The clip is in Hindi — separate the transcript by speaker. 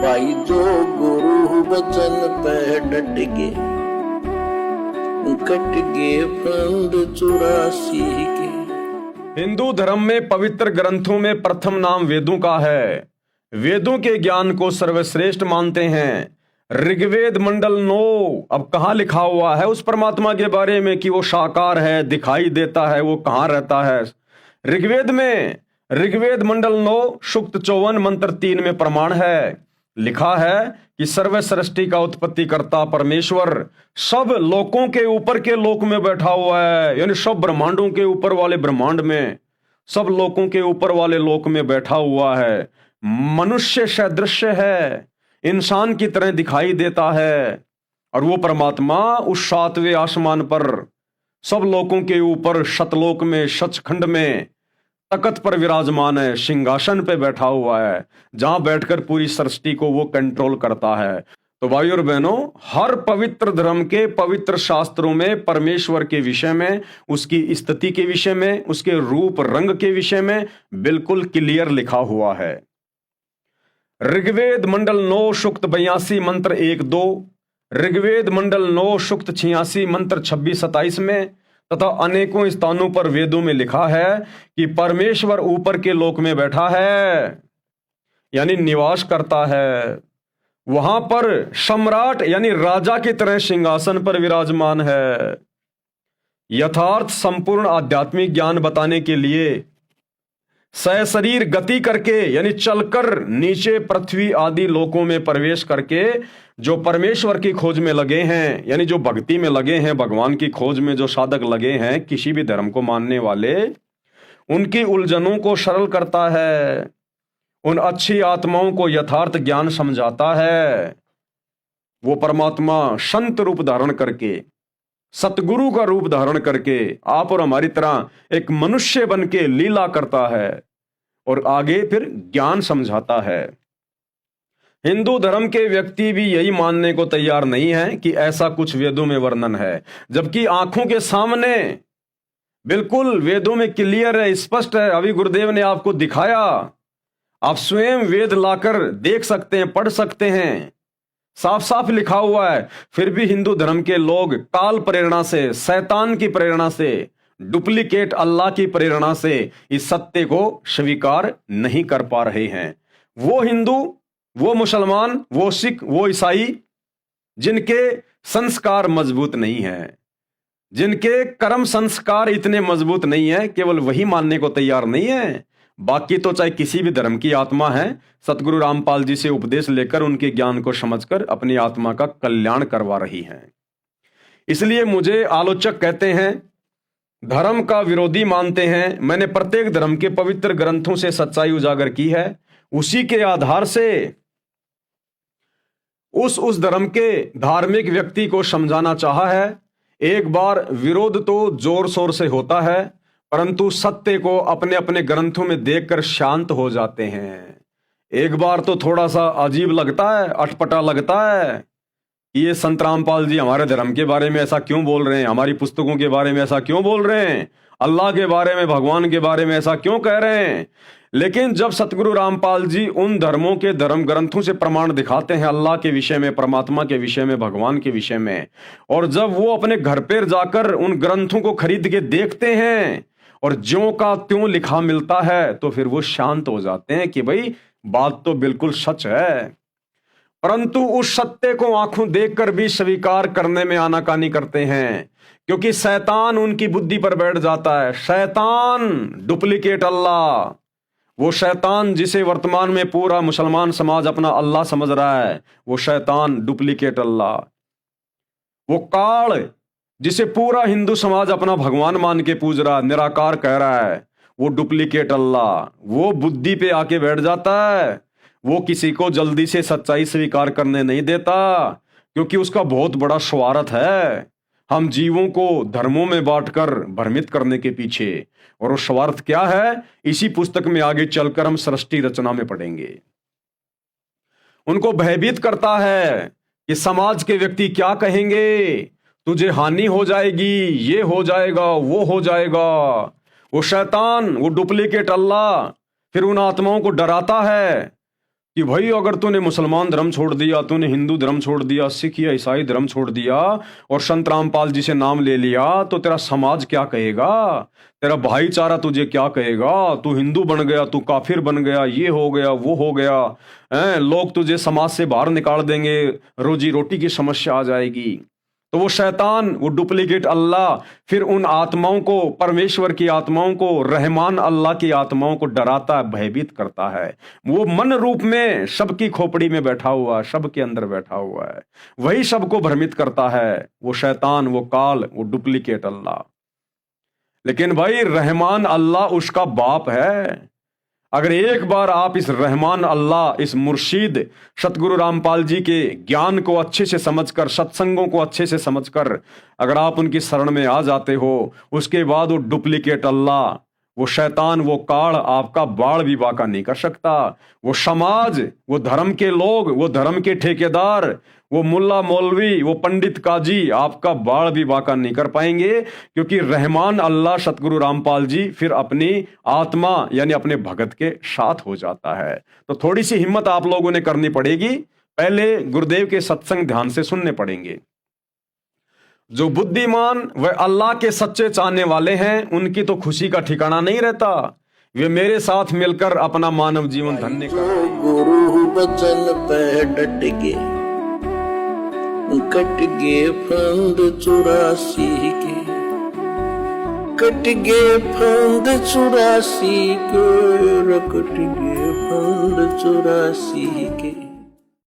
Speaker 1: भाई जो गुरु वचन पे डट गए, कट गए फंद 84 के।
Speaker 2: हिंदू धर्म में पवित्र ग्रंथों में प्रथम नाम वेदों का है। वेदों के ज्ञान को सर्वश्रेष्ठ मानते हैं। ऋग्वेद मंडल 9 अब कहाँ लिखा हुआ है उस परमात्मा के बारे में कि वो साकार है, दिखाई देता है, वो कहाँ रहता है। ऋग्वेद में ऋग्वेद मंडल 9 सूक्त 54 मंत्र 3 में प्रमाण है, लिखा है कि सर्व सृष्टि का उत्पत्ति करता परमेश्वर सब लोकों के ऊपर के लोक में बैठा हुआ है, यानी सब ब्रह्मांडों के ऊपर वाले ब्रह्मांड में, सब लोकों के ऊपर वाले लोक में बैठा हुआ है। मनुष्य सदृश है, इंसान की तरह दिखाई देता है, और वो परमात्मा उस 7वें आसमान पर सब लोकों के ऊपर सतलोक में, सचखंड में तख्त पर विराजमान है, सिंहासन पे बैठा हुआ है, जहां बैठकर पूरी सृष्टि को वो कंट्रोल करता है। तो भाइयों और बहनों, हर पवित्र धर्म के पवित्र शास्त्रों में परमेश्वर के विषय में, उसकी स्थिति के विषय में, उसके रूप रंग के विषय में बिल्कुल क्लियर लिखा हुआ है। ऋग्वेद मंडल 9 सूक्त 82 मंत्र 1-2, ऋग्वेद मंडल 9 सूक्त 86 मंत्र 26-27 में तथा अनेकों स्थानों पर वेदों में लिखा है कि परमेश्वर ऊपर के लोक में बैठा है, यानी निवास करता है। वहां पर सम्राट यानी राजा की तरह सिंहासन पर विराजमान है। यथार्थ संपूर्ण आध्यात्मिक ज्ञान बताने के लिए सशरीर गति करके यानी चलकर नीचे पृथ्वी आदि लोकों में प्रवेश करके जो परमेश्वर की खोज में लगे हैं, यानी जो भक्ति में लगे हैं, भगवान की खोज में जो साधक लगे हैं, किसी भी धर्म को मानने वाले, उनकी उलझनों को सरल करता है, उन अच्छी आत्माओं को यथार्थ ज्ञान समझाता है। वो परमात्मा संत रूप धारण करके, सतगुरु का रूप धारण करके आप और हमारी तरह एक मनुष्य बन के लीला करता है और आगे फिर ज्ञान समझाता है। हिंदू धर्म के व्यक्ति भी यही मानने को तैयार नहीं है कि ऐसा कुछ वेदों में वर्णन है, जबकि आंखों के सामने बिल्कुल वेदों में क्लियर है, स्पष्ट है। अभी गुरुदेव ने आपको दिखाया, आप स्वयं वेद लाकर देख सकते हैं, पढ़ सकते हैं, साफ साफ लिखा हुआ है। फिर भी हिंदू धर्म के लोग काल प्रेरणा से, शैतान की प्रेरणा से, डुप्लीकेट अल्लाह की प्रेरणा से इस सत्य को स्वीकार नहीं कर पा रहे हैं। वो हिंदू, वो मुसलमान, वो सिख, वो ईसाई जिनके संस्कार मजबूत नहीं है, जिनके कर्म संस्कार इतने मजबूत नहीं है, केवल वही मानने को तैयार नहीं है। बाकी तो चाहे किसी भी धर्म की आत्मा है, सतगुरु रामपाल जी से उपदेश लेकर उनके ज्ञान को समझकर अपनी आत्मा का कल्याण करवा रही हैं। इसलिए मुझे आलोचक कहते हैं, धर्म का विरोधी मानते हैं। मैंने प्रत्येक धर्म के पवित्र ग्रंथों से सच्चाई उजागर की है, उसी के आधार से उस धर्म के धार्मिक व्यक्ति को समझाना चाहा है। एक बार विरोध तो जोर शोर से होता है, परंतु सत्य को अपने अपने ग्रंथों में देखकर शांत हो जाते हैं। एक बार तो थोड़ा सा अजीब लगता है, अटपटा लगता है कि ये संत रामपाल जी हमारे धर्म के बारे में ऐसा क्यों बोल रहे हैं, हमारी पुस्तकों के बारे में ऐसा क्यों बोल रहे हैं, अल्लाह के बारे में, भगवान के बारे में ऐसा क्यों कह रहे हैं। लेकिन जब सतगुरु रामपाल जी उन धर्मों के धर्म ग्रंथों से प्रमाण दिखाते हैं अल्लाह के विषय में, परमात्मा के विषय में, भगवान के विषय में, और जब वो अपने घर पर जाकर उन ग्रंथों को खरीद के देखते हैं और ज्यों का त्यों लिखा मिलता है, तो फिर वो शांत हो जाते हैं कि भाई बात तो बिल्कुल सच है। परंतु उस सत्य को आंखों देखकर भी स्वीकार करने में आनाकानी करते हैं, क्योंकि शैतान उनकी बुद्धि पर बैठ जाता है। शैतान डुप्लीकेट अल्लाह, वो शैतान जिसे वर्तमान में पूरा मुसलमान समाज अपना अल्लाह समझ रहा है, वो शैतान डुप्लीकेट अल्लाह। वो काल जिसे पूरा हिंदू समाज अपना भगवान मान के पूज रहा, निराकार कह रहा है, वो डुप्लीकेट अल्लाह। वो बुद्धि पे आके बैठ जाता है, वो किसी को जल्दी से सच्चाई स्वीकार करने नहीं देता, क्योंकि उसका बहुत बड़ा स्वार्थ है हम जीवों को धर्मों में बांटकर भ्रमित करने के पीछे। और वो स्वार्थ क्या है, इसी पुस्तक में आगे चलकर हम सृष्टि रचना में पढ़ेंगे। उनको भयभीत करता है कि समाज के व्यक्ति क्या कहेंगे, तुझे हानि हो जाएगी, ये हो जाएगा, वो हो जाएगा। वो शैतान, वो डुप्लीकेट अल्लाह फिर उन आत्माओं को डराता है, कि भाई अगर तूने मुसलमान धर्म छोड़ दिया, तूने हिंदू धर्म छोड़ दिया, सिख या ईसाई धर्म छोड़ दिया और संत रामपाल जी से नाम ले लिया, तो तेरा समाज क्या कहेगा, तेरा भाईचारा तुझे क्या कहेगा, तू हिंदू बन गया, तू काफिर बन गया, ये हो गया, वो हो गया, लोग तुझे समाज से बाहर निकाल देंगे, रोजी रोटी की समस्या आ जाएगी। तो वो शैतान, वो डुप्लीकेट अल्लाह फिर उन आत्माओं को, परमेश्वर की आत्माओं को, रहमान अल्लाह की आत्माओं को डराता है, भयभीत करता है। वो मन रूप में सबकी खोपड़ी में बैठा हुआ है, सबके अंदर बैठा हुआ है, वही सबको भ्रमित करता है, वो शैतान, वो काल, वो डुप्लीकेट अल्लाह। लेकिन भाई रहमान अल्लाह उसका बाप है। अगर एक बार आप इस रहमान अल्लाह, इस मुर्शीद सतगुरु रामपाल जी के ज्ञान को अच्छे से समझकर, सत्संगों को अच्छे से समझकर अगर आप उनकी शरण में आ जाते हो, उसके बाद वो डुप्लीकेट अल्लाह, वो शैतान, वो काल आपका बाड़ भी बाका नहीं कर सकता। वो समाज, वो धर्म के लोग, वो धर्म के ठेकेदार, वो मुल्ला मौलवी, वो पंडित काजी आपका बाड़ भी बाका नहीं कर पाएंगे, क्योंकि रहमान अल्लाह सतगुरु रामपाल जी फिर अपनी आत्मा यानी अपने भगत के साथ हो जाता है। तो थोड़ी सी हिम्मत आप लोगों ने करनी पड़ेगी, पहले गुरुदेव के सत्संग ध्यान से सुनने पड़ेंगे। जो बुद्धिमान व अल्लाह के सच्चे चाहने वाले हैं, उनकी तो खुशी का ठिकाना नहीं रहता। वे मेरे साथ मिलकर अपना मानव जीवन धन्य कर।
Speaker 1: गुरु बचन पे डट के कट गए फंद 84 के, कट गए फंद 84 के, कट गए फंद 84 के।